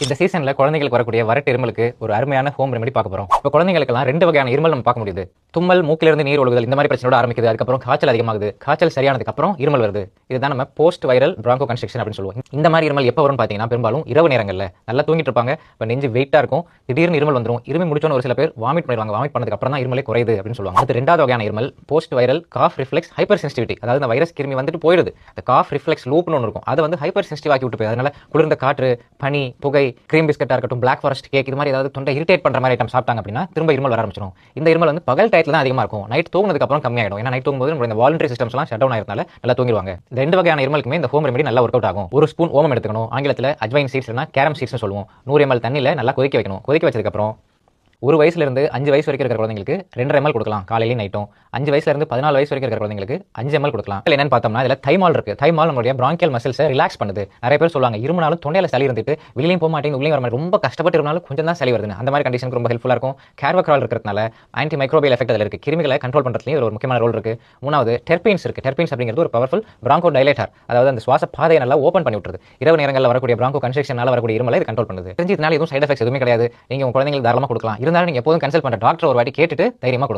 இந்த சீசன்ல குழந்தைகளுக்கு வரக்கூடிய வறட்டு இருமலுக்கு ஒரு அருமையான ஹோம் ரெமெடி பார்க்க போறோம். இப்போ குழந்தைகளுக்கெல்லாம் 2 வகையான இருமல் நம்ம பார்க்க முடியுது. தும்மல், மூக்கிலிருந்து நீர் ஒழுகுதல் இந்த மாதிரி பிரச்சனையோட ஆரம்பிக்குது. அதுக்கப்புறம் காய்ச்சல் அதிகமாகுது. காய்ச்சல் சரியானதுக்கு அப்புறம் இருமல் வருது. இதுதான் நம்ம போஸ்ட் வைரல் பிராங்கோ கன்ஸ்ட்ரக்ஷன் அப்படின்னு சொல்லுவோம். இந்த மாதிரி இருமல் எப்போ வரும்னு பார்த்தீங்கன்னா பெரும்பாலும் இரவு நேரங்களில் நல்லா தூங்கிட்டு இருப்பாங்க. இப்போ நெஞ்சு வெயிட்டா இருக்கும். திடீர்னு இருமல் வந்துடும். இருமி முடிச்சோன்னு ஒரு சில பேர் வாமிட் பண்ணிடுவாங்க. வாமிட் பண்ணதுக்கு அப்புறம் தான் இருமலே குறையுது அப்படின்னு சொல்லுவாங்க. அடுத்து 2வது வகையான இருமல் post viral cough reflex hyper sensitivity. அதாவது இந்த வைரஸ் கிருமி வந்துட்டு போயிடுது. இந்த காஃப் ரிஃப்ளெக்ஸ் லூப்னு ஒன்று இருக்கும். அதை வந்து ஹைப்பர் சென்சிட்டிவ் ஆக்கி விட்டு போய் அதனால குளிர்ந்த காற்று, பனி, புகை, கிரீம் பிஸ்கட்டா இருக்கட்டும், பிளாக் ஃபாரஸ்ட் கேக் இது மாதிரி ஏதாவது தொண்டை இரிட்டேட் பண்ற மாதிரி ஐட்டம் சாப்பிட்டாங்க அப்படின்னா திரும்ப இருமல் வர ஆரம்பிச்சிடும். இந்த இருமல் வந்து பகல் டயத்துல தான் அதிகமாக இருக்கும். நைட் தூங்குனதுக்கு அப்புறம் கம்மியாயிடும். ஏன்னா நைட் தூங்கும்போது நம்ம இந்த வாலண்டரி சிஸ்டம்ஸ்லாம் ஷட் டவுன் ஆயிருந்தால நல்லா தூங்கிடுவாங்க. இந்த 2 வகையான இருமலுக்குமே இந்த ஹோம் ரெமெடி நல்லா ஒர்க் அவுட் ஆகும். 1 ஸ்பூன் ஓமம் எடுத்துக்கணும். ஆங்கிலத்தில் அஜ்வைன் சீட்ஸ் இல்லைனா கேரம் சீட்ஸ்னு சொல்லுவோம். 100 ml தண்ணியில் நல்லா கொதிக்க வைக்கணும். கொதிக்க வச்சதுக்கப்புறம் 1 வயசுலேருந்து 5 வயசு வரைக்கும் இருக்கிற குழந்தைங்களுக்கு 2.5 ml கொடுக்கலாம் காலையிலையும் நைட்டும். 5 வயசுலேருந்து 14 வயசு வரைக்கும் இருக்கிற குழந்தைங்களுக்கு 5 ml கொடுக்கலாம். இல்லை என்னன்னு பார்த்தோம்னா இதில் தைமால் இருக்கு. தைமால் நம்மளுடைய பிராங்கியல் மசில்ஸை ரிலாக்ஸ் பண்ணுது. நிறைய பேர் சொல்லுவாங்க இருமுனாலும் தொண்டையில் சளி இருந்துட்டு வெளியிலையும் போக மாட்டேங்குது, உள்ளே வர மாதிரி ரொம்ப கஷ்டப்பட்டு இருந்தாலும் கொஞ்சம் தான் சளி வருதுன்னு. அந்த மாதிரி கண்டிஷனுக்கு ரொம்ப ஹெல்ப்ஃபுல்லாக இருக்கும். கேர்வக்ரால் இருக்கிறதுனால ஆன்டி மைக்ரோபியல் எஃபெக்ட் அதில் இருக்குது. கிருமிகளை கண்ட்ரோல் பண்ணுறதுலையும் ஒரு முக்கியமான ரோல் இருக்குது. 3வது டெர்பீன்ஸ் இருக்குது. டெர்பீன்ஸ் அப்படிங்கிறது ஒரு பவர்ஃபுல் பிராங்கோ டைலேட்டர். அதாவது அந்த சுவாச பாதையை நல்லா ஓப்பன் பண்ணி விட்டுருது. இரவு நேரங்களில் வரக்கூடிய பிராங்கோ கன்ஸ்ட்ரக்ஷனால வரக்கூடிய இருமலை இது கண்ட்ரோல் பண்ணுது. தெரிஞ்சு இதனால எதுவும் சைட் எஃபெக்ட்ஸ் எதுவுமே கிடையாது. நீங்கள் உங்கள் குழந்தைங்களுக்கு தாராளமாக கொடுக்கலாம். இருந்தாலும் நீங்கள் எப்போதும் கன்சல்ட் டாக்டர் ஒரு வாட்டி கேட்டுட்டு தைரியமா கொடுங்க.